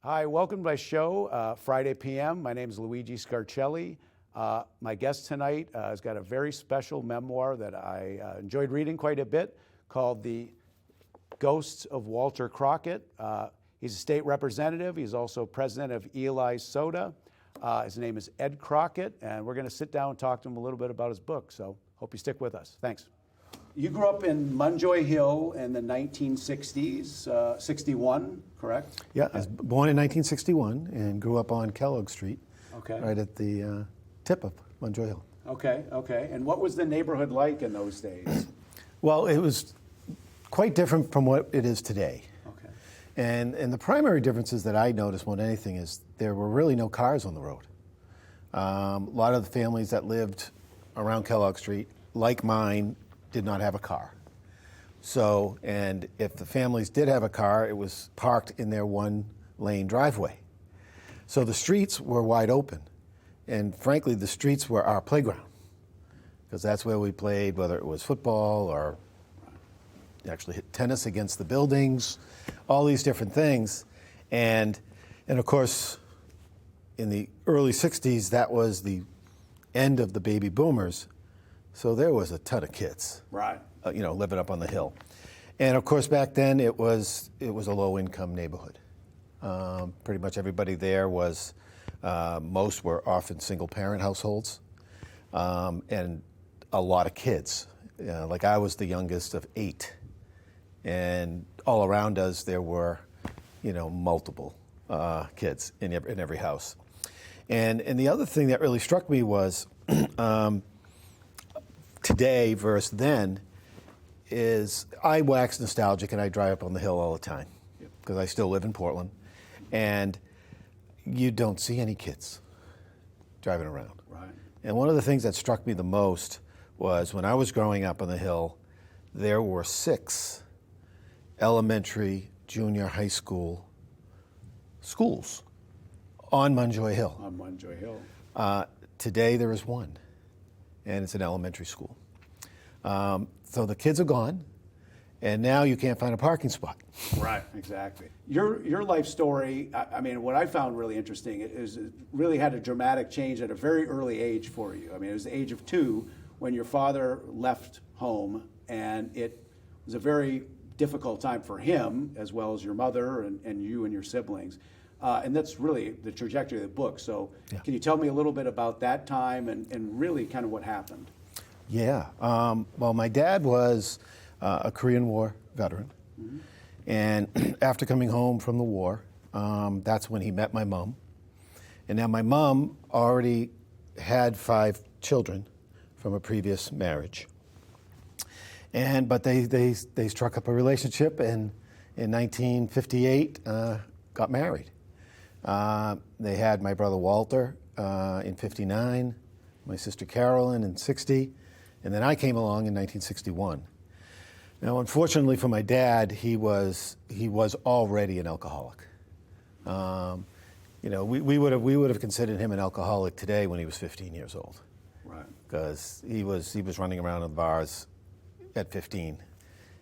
Hi, welcome to my show, Friday PM. My name is Luigi Scarcelli. My guest tonight has got a very special memoir that I enjoyed reading quite a bit called The Ghosts of Walter Crockett. He's a state representative. He's also president of Eli Soda. His name is Ed Crockett, and we're going to sit down and talk to him a little bit about his book. So hope you stick with us. Thanks. You grew up in Munjoy Hill in the 1960s, 61, correct? Yeah, I was born in 1961 and grew up on Kellogg Street, right at the tip of Munjoy Hill. Okay. And what was the neighborhood like in those days? Well, it was quite different from what it is today. Okay. And the primary differences that I noticed more than anything is there were really no cars on the road. A lot of the families that lived around Kellogg Street, like mine, did not have a car. So, and if the families did have a car, it was parked in their one-lane driveway. So the streets were wide open. And frankly, the streets were our playground, because that's where we played, whether it was football or actually hit tennis against the buildings, all these different things. And of course, in the early 60s, that was the end of the baby boomers. So there was a ton of kids, right? Living up on the hill, and of course back then it was a low-income neighborhood. Pretty much everybody there was, most were often single-parent households, and a lot of kids. Like I was the youngest of 8, and all around us there were, multiple kids in every house. And the other thing that really struck me was. Today versus then is I wax nostalgic and I drive up on the hill all the time because I still live in Portland, and you don't see any kids driving around. Right. And one of the things that struck me the most was when I was growing up on the hill, there were 6 elementary, junior high school schools on Munjoy Hill. On Munjoy Hill. Today there is 1. And it's an elementary school. So the kids are gone, and now you can't find a parking spot. Right, exactly. Your life story, I mean, what I found really interesting is it really had a dramatic change at a very early age for you. I mean, it was the age of 2 when your father left home, and it was a very difficult time for him, as well as your mother and you and your siblings. And that's really the trajectory of the book. So Can you tell me a little bit about that time and really kind of what happened? Yeah. Well, my dad was a Korean War veteran. Mm-hmm. And after coming home from the war, that's when he met my mom. And now my mom already had 5 children from a previous marriage. But they struck up a relationship, and in 1958 got married. They had my brother Walter in 59, my sister Carolyn in 60, and then I came along in 1961. Now, unfortunately for my dad, he was already an alcoholic. We would have considered him an alcoholic today when he was 15 years old, right? Because he was running around in the bars at 15.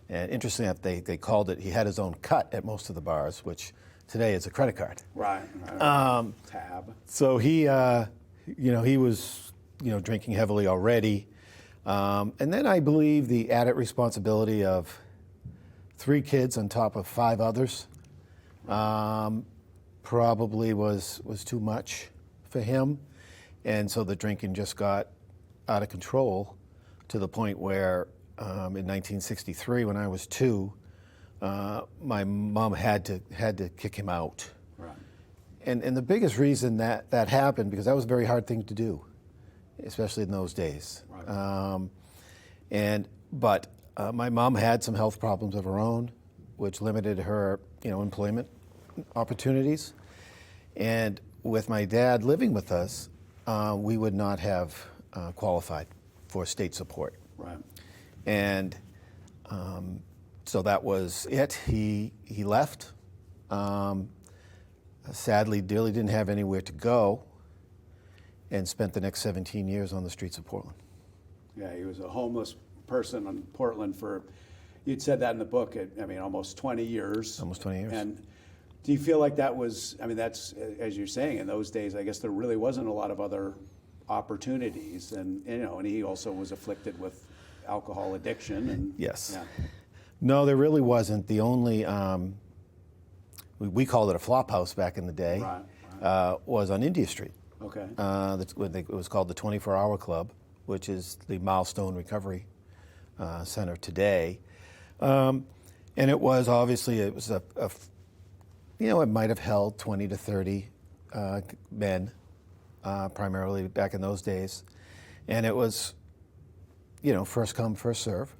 And interestingly enough, they called it. He had his own cut at most of the bars, which today is a credit card. Right. Tab. So he was, drinking heavily already. And then I believe the added responsibility of 3 kids on top of 5 others probably was too much for him. And so the drinking just got out of control to the point where in 1963, when I was 2, my mom had to kick him out. Right. And the biggest reason that happened, because that was a very hard thing to do, especially in those days. Right. But my mom had some health problems of her own, which limited her, employment opportunities. And with my dad living with us, we would not have qualified for state support. Right. And so that was it. He left. Sadly, really didn't have anywhere to go, and spent the next 17 years on the streets of Portland. Yeah, he was a homeless person in Portland for, you'd said that in the book, almost 20 years. Almost 20 years. And Do you feel like that was, I mean, that's, as you're saying, in those days, I guess there really wasn't a lot of other opportunities, and and he also was afflicted with alcohol addiction. And Yes. yeah. No, there really wasn't. The only, we called it a flop house back in the day, was on India Street. Okay. It was called the 24-Hour Club, which is the Milestone Recovery Center today. And it was obviously, it was it might have held 20 to 30 men, primarily back in those days. And it was, first come, first serve.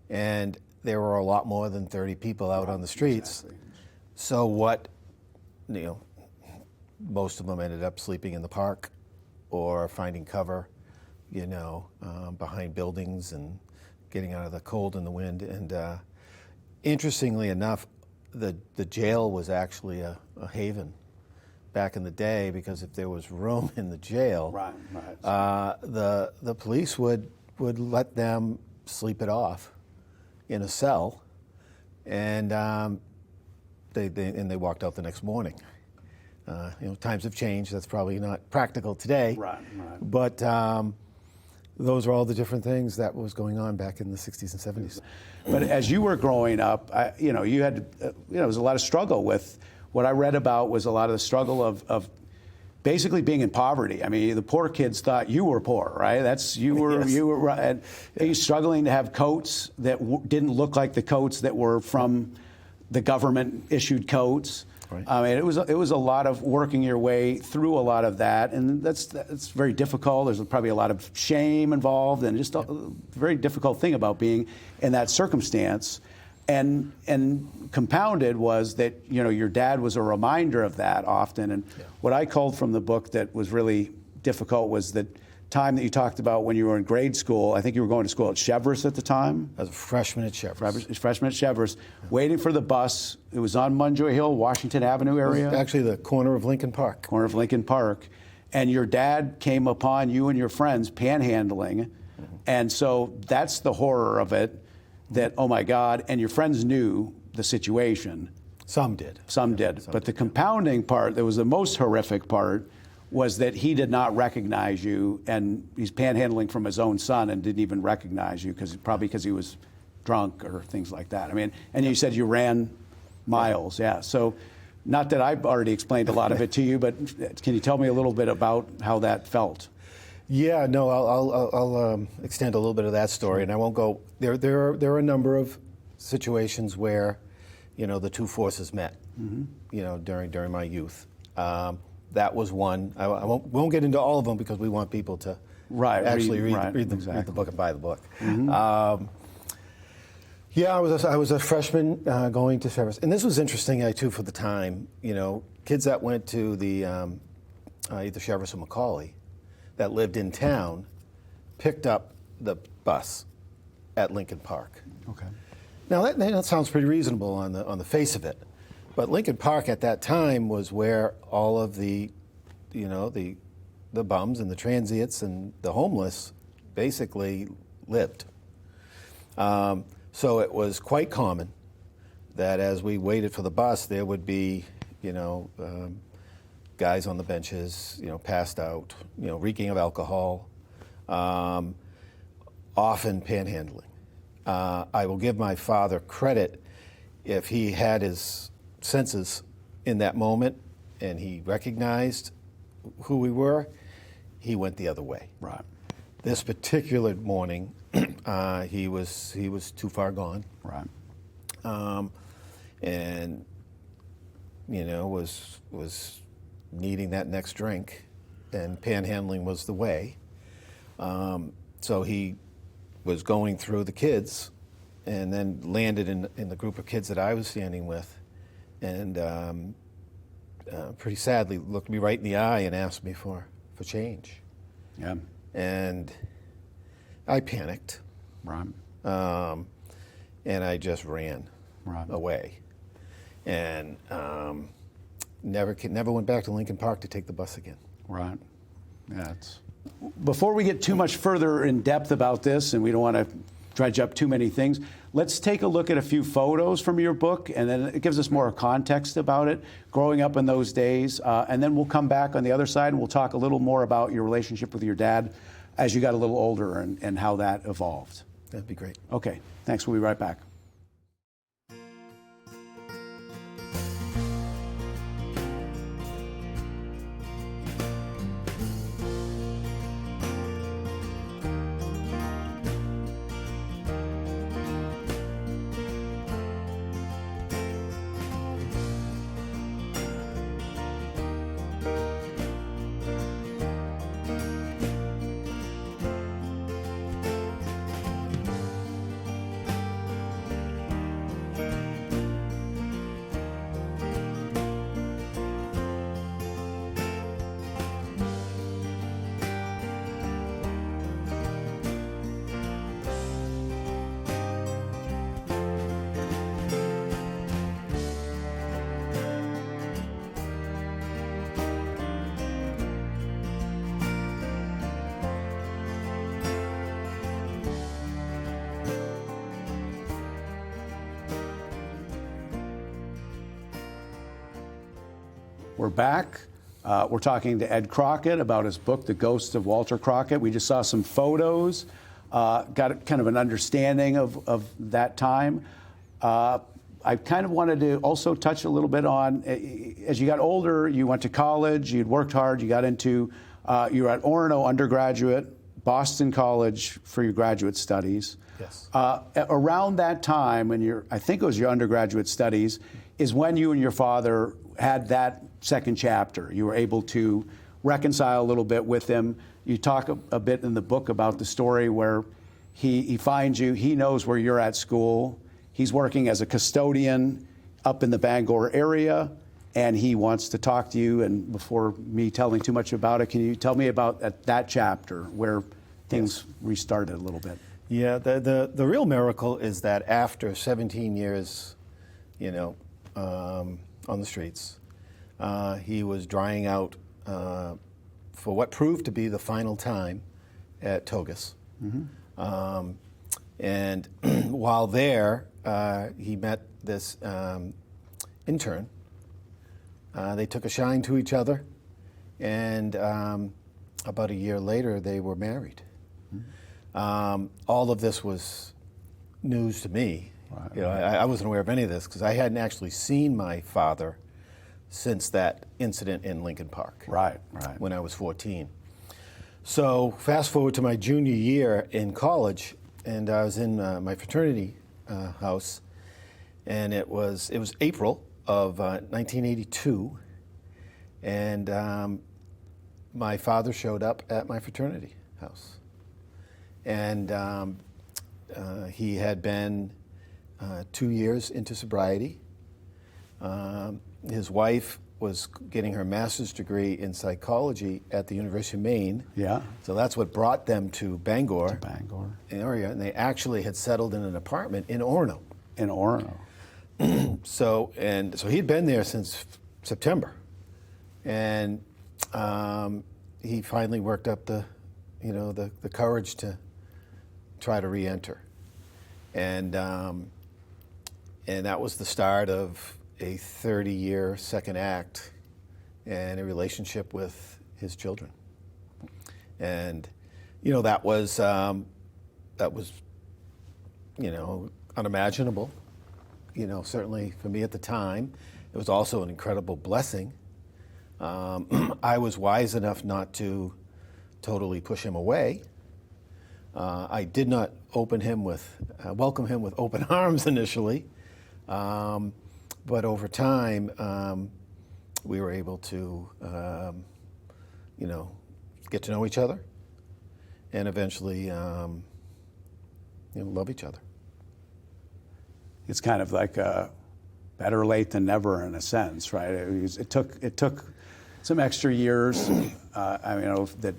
And there were a lot more than 30 people out on the streets. Exactly. So most of them ended up sleeping in the park or finding cover, behind buildings and getting out of the cold and the wind. And interestingly enough, the jail was actually a haven back in the day, because if there was room in the jail, the police would let them sleep it off in a cell, and they walked out the next morning. Times have changed. That's probably not practical today. Right. But those are all the different things that was going on back in the 60s and 70s. But as you were growing up, you had, there was a lot of struggle with, what I read about was a lot of the struggle of basically being in poverty. I mean, the poor kids thought you were poor, right? You were, and you struggling to have coats that didn't look like the coats that were from the government issued coats. Right. I mean, it was a lot of working your way through a lot of that, and that's very difficult. There's probably a lot of shame involved, and just a very difficult thing about being in that circumstance. And compounded was that your dad was a reminder of that often. And what I culled from the book that was really difficult was the time that you talked about when you were in grade school. I think you were going to school at Cheverus at the time. I was a freshman at Cheverus. Freshman at Cheverus, waiting for the bus. It was on Munjoy Hill, Washington Avenue area. Actually, the corner of Lincoln Park. Corner of Lincoln Park. And your dad came upon you and your friends panhandling. And so that's the horror of it, that, oh my God, and your friends knew the situation. Some did. But the compounding part, that was the most horrific part, was that he did not recognize you, and he's panhandling from his own son and didn't even recognize you, probably because he was drunk or things like that. I mean, and you said you ran miles, yeah. So, not that I've already explained a lot of it to you, but can you tell me a little bit about how that felt? Yeah, no, I'll extend a little bit of that story, and I won't go. There are a number of situations where, the two forces met, during my youth. That was one. I won't get into all of them because we want people to actually read the book and buy the book. Yeah, I was a freshman going to Cheverus, and this was interesting too for the time. Kids that went to the either Cheverus or Macaulay that lived in town picked up the bus at Lincoln Park. Okay. Now that sounds pretty reasonable on the face of it. But Lincoln Park at that time was where all of the bums and the transients and the homeless basically lived. So it was quite common that as we waited for the bus, there would be, guys on the benches, passed out, reeking of alcohol, often panhandling. I will give my father credit if he had his senses in that moment and he recognized who we were, he went the other way. Right. This particular morning, he was too far gone. Right. And was needing that next drink, and panhandling was the way. So he was going through the kids, and then landed in the group of kids that I was standing with. And pretty sadly looked me right in the eye and asked me for change. Yeah. And I panicked. Right. And I just ran away. And never went back to Lincoln Park to take the bus again. Right. Yeah. Before we get too much further in depth about this, and we don't want to dredge up too many things, let's take a look at a few photos from your book, and then it gives us more context about it, growing up in those days. And then we'll come back on the other side and we'll talk a little more about your relationship with your dad as you got a little older and how that evolved. That'd be great. Okay, thanks. We'll be right back. We're back. We're talking to Ed Crockett about his book, The Ghosts of Walter Crockett. We just saw some photos, got kind of an understanding of that time. I kind of wanted to also touch a little bit on, as you got older, you went to college, you'd worked hard, you got into, you were at Orono undergraduate, Boston College for your graduate studies. Yes. Around that time, when I think it was your undergraduate studies, is when you and your father had that second chapter. You were able to reconcile a little bit with him. You talk a bit in the book about the story where he finds you, he knows where you're at school, he's working as a custodian up in the Bangor area, and he wants to talk to you. And before me telling too much about it, can you tell me about that chapter where things restarted a little bit? Yeah, the real miracle is that after 17 years, on the streets, he was drying out for what proved to be the final time at Togus. Mm-hmm. And while there, he met this intern. They took a shine to each other, and about a year later, they were married. Mm-hmm. All of this was news to me. Right. I wasn't aware of any of this because I hadn't actually seen my father since that incident in Lincoln Park. Right. When I was 14. So fast forward to my junior year in college, and I was in my fraternity house, and it was April of 1982, and my father showed up at my fraternity house, and he had been 2 years into sobriety. His wife was getting her master's degree in psychology at the University of Maine. Yeah. So that's what brought them to Bangor. Area. And they actually had settled in an apartment in Orono. So he'd been there since September. And he finally worked up the courage to try to re-enter. And that was the start of a 30-year second act and a relationship with his children. And, that was unimaginable, certainly for me at the time. It was also an incredible blessing. I was wise enough not to totally push him away. I did not welcome him with open arms initially. But over time, we were able to, get to know each other, and eventually, love each other. It's kind of like better late than never in a sense, right? It took some extra years. That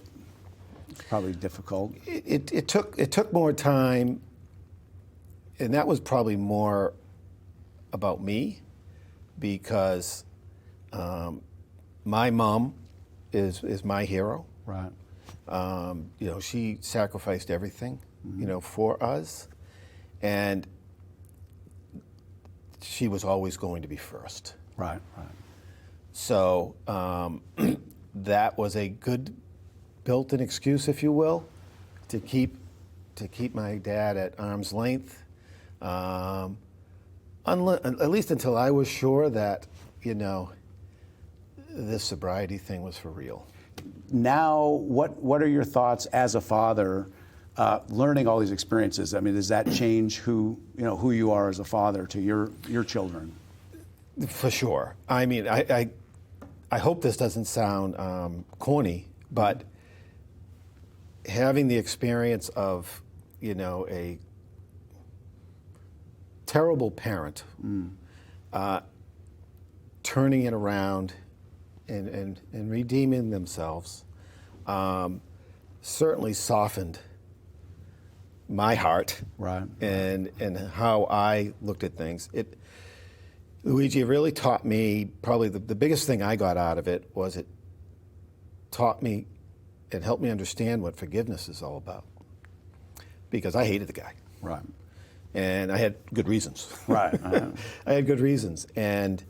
probably difficult. It took more time, and that was probably more about me, because my mom is my hero. Right. She sacrificed everything, for us, and she was always going to be first. Right, right. So that was a good built-in excuse, if you will, to keep my dad at arm's length, at least until I was sure that, this sobriety thing was for real. Now, what are your thoughts as a father, learning all these experiences? I mean, does that change who you are as a father to your children? For sure. I mean, I hope this doesn't sound corny, but having the experience of, a terrible parent, turning it around and redeeming themselves, certainly softened my heart, right, and how I looked at things. Luigi, really taught me, probably the biggest thing I got out of it was it taught me and helped me understand what forgiveness is all about. Because I hated the guy. Right. And I had good reasons. Right. I had good reasons. And,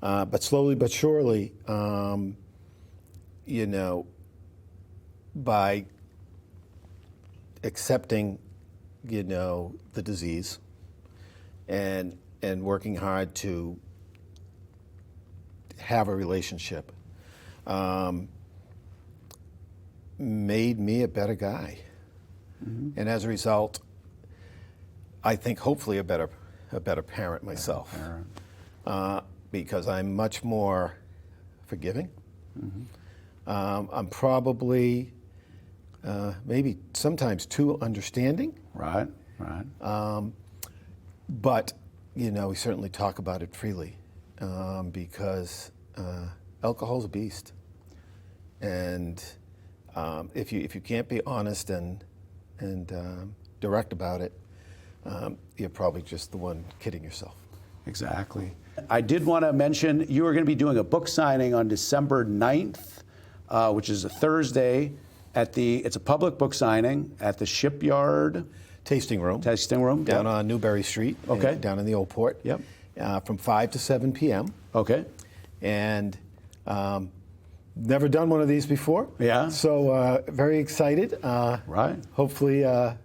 but slowly but surely, by accepting, the disease and working hard to have a relationship, made me a better guy. Mm-hmm. And as a result, I think hopefully a better parent myself. Because I'm much more forgiving. Mm-hmm. I'm probably maybe sometimes too understanding. Right, right. But, we certainly talk about it freely because alcohol's a beast. And if you can't be honest and direct about it, you're probably just the one kidding yourself. Exactly. I did want to mention you are going to be doing a book signing on December 9th, which is a Thursday, it's a public book signing at the Shipyard Tasting room. Yep. Down on Newberry Street. Okay. Down in the Old Port. Yep. From 5 to 7 p.m. Okay. And never done one of these before. Yeah. So very excited. Right. Hopefully a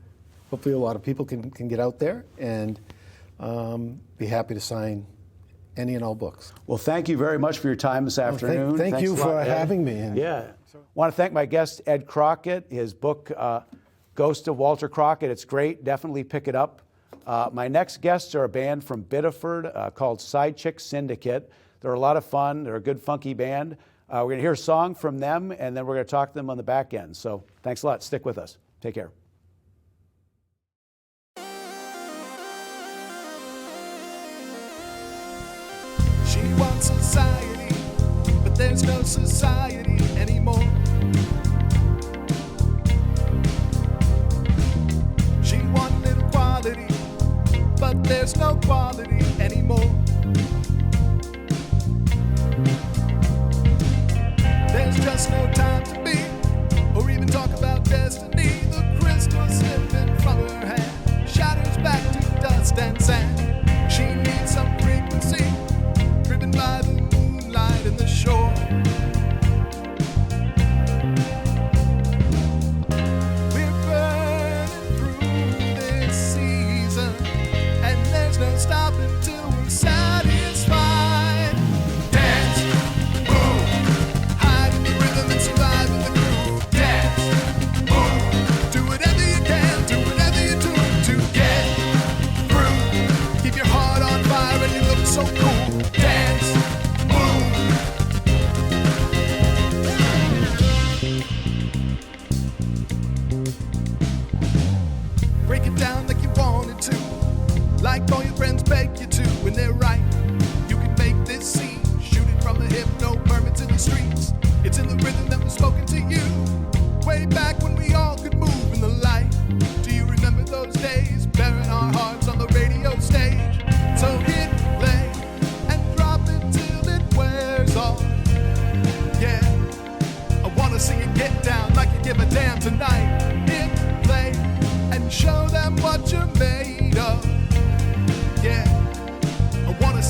lot of people can get out there and be happy to sign any and all books. Well, thank you very much for your time this afternoon. Thank you for having me. Yeah. I want to thank my guest, Ed Crockett. His book, Ghosts of Walter Crockett, it's great. Definitely pick it up. My next guests are a band from Biddeford called Side Chick Syndicate. They're a lot of fun. They're a good, funky band. We're going to hear a song from them, and then we're going to talk to them on the back end. So thanks a lot. Stick with us. Take care. She wants society, but there's no society anymore. She wanted equality, but there's no quality anymore. There's just no time to be, or even talk about destiny. The crystal slipping from her hand shatters back to dust and sand. She needs some frequency, driven by the moonlight and the shore. We're burning through this season, and there's no stopping till we're satisfied. Dance, move, hide in the rhythm and survive in the groove. Dance, move, do whatever you can, do whatever you do to get through. Keep your heart on fire and you look so cool. Dance, move. Break it down like you wanted to, like all your friends beg you to, when they're right. You can make this scene, shoot it from the hip, no permits in the streets. It's in the rhythm that was spoken to you, way back when we all could move in the light. Do you remember those days, bearing our hearts on the radio stage? So hit play and drop it till it wears off. Yeah, I wanna see you get down like you give a damn tonight. Hit play and show them what you're made of. Yeah, I wanna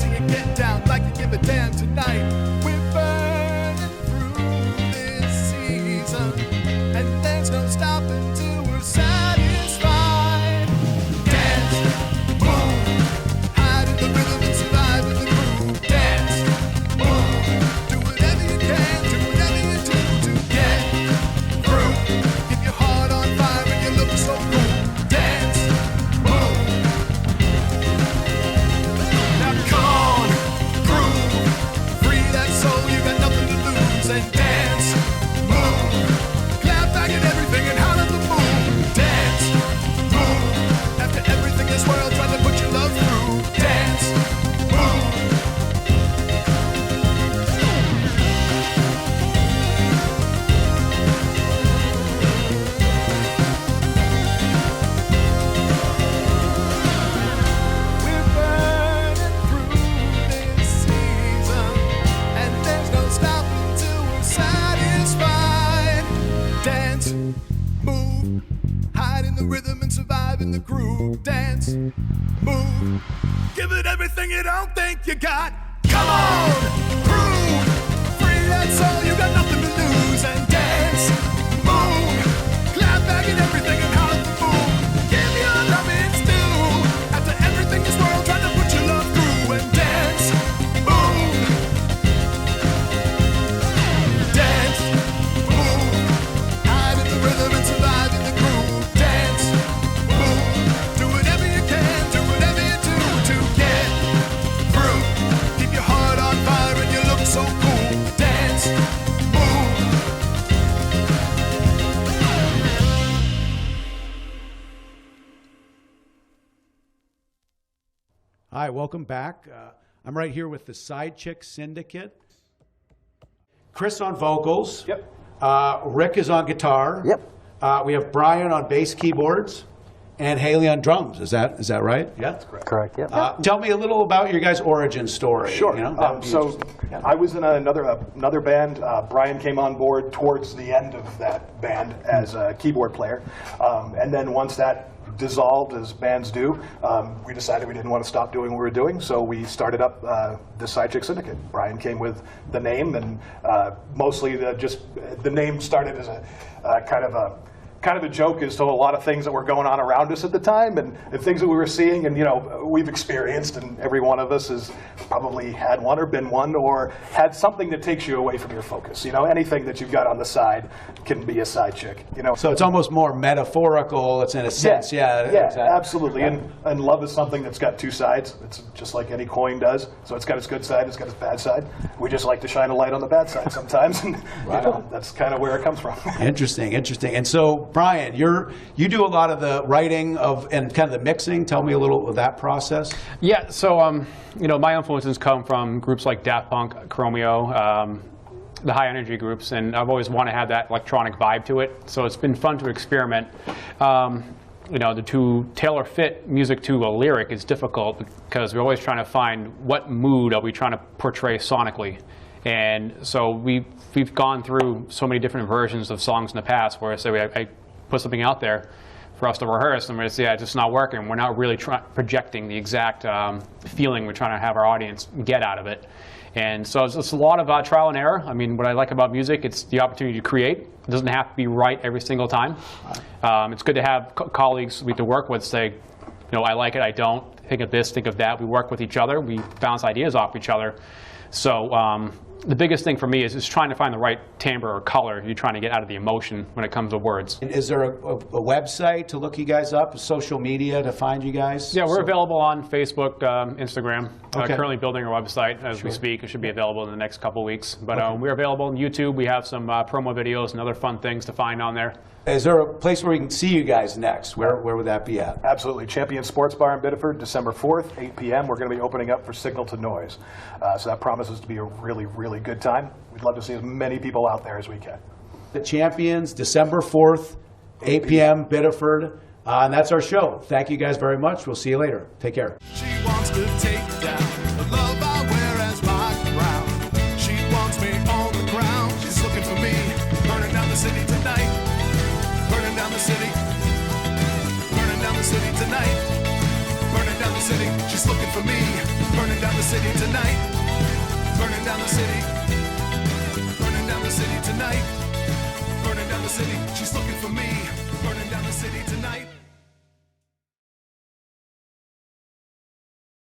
rhythm and survive in the groove. Dance, move, give it everything you don't think you got. Come on, groove, free that soul, you got nothing to lose. And dance, move, clap back at everything and holler the boom. Give your love its due. After everything this world tried to put your love through. And dance, move, dance, move, hide in the rhythm and survive in the groove. Dance, move, do whatever you can, do whatever you do to get through. Keep your heart on fire and you look so cool. Dance, move. Hi, welcome back. I'm right here with the Side Chick Syndicate. Chris on vocals. Yep. Rick is on guitar. Yep. We have Brian on bass keyboards and Haley on drums. Is that right? Yeah, that's correct. Yep. Tell me a little about your guys' origin story. Sure. You know, that would be So interesting. Yeah. I was in another band. Brian came on board towards the end of that band as a keyboard player. And then once that dissolved, as bands do, we decided we didn't want to stop doing what we were doing, so we started up the Side Chick Syndicate. Brian came with the name, and mostly the name started as a kind of a joke as to a lot of things that were going on around us at the time, and things that we were seeing, and we've experienced, and every one of us has probably had one or been one or had something that takes you away from your focus. Anything that you've got on the side can be a side chick. So it's almost more metaphorical. It's in a sense, yeah. Exactly. Absolutely. And love is something that's got two sides. It's just like any coin does. So it's got its good side, it's got its bad side. We just like to shine a light on the bad side sometimes, and that's kind of where it comes from. Interesting. And so, Brian, you do a lot of the writing and kind of the mixing. Tell me a little of that process. Yeah, so my influences come from groups like Daft Punk, Chromeo, the high energy groups, and I've always wanted to have that electronic vibe to it. So it's been fun to experiment. To tailor fit music to a lyric is difficult because we're always trying to find what mood are we trying to portray sonically. And so we've gone through so many different versions of songs in the past where I put something out there for us to rehearse, and we're just, it's just not working. We're not really projecting the exact feeling we're trying to have our audience get out of it. And so it's a lot of trial and error. I mean, what I like about music, it's the opportunity to create. It doesn't have to be right every single time. It's good to have colleagues we to work with say, I like it, I don't, think of this, think of that. We work with each other, we bounce ideas off each other. So the biggest thing for me is trying to find the right timbre or color you're trying to get out of the emotion when it comes to words. And is there a website to look you guys up, social media to find you guys? Yeah, we're available on Facebook, Instagram. Okay. Currently building our website as we speak. It should be available in the next couple weeks. But we're available on YouTube. We have some promo videos and other fun things to find on there. Is there a place where we can see you guys next? Where would that be at? Absolutely. Champion Sports Bar in Biddeford, December 4th, 8 p.m. We're going to be opening up for Signal to Noise. So that promises to be a really, really good time. We'd love to see as many people out there as we can. The Champions, December 4th, 8 p.m., Biddeford. And that's our show. Thank you guys very much. We'll see you later. Take care. She wants to take down the love I wear as my crown. She wants me on the ground. She's looking for me, burning down the city tonight. Burning down the city. Burning down the city tonight. Burning down the city. She's looking for me, burning down the city tonight. Burning down the city. Burning down the city tonight. Burning down the city. She's looking for me.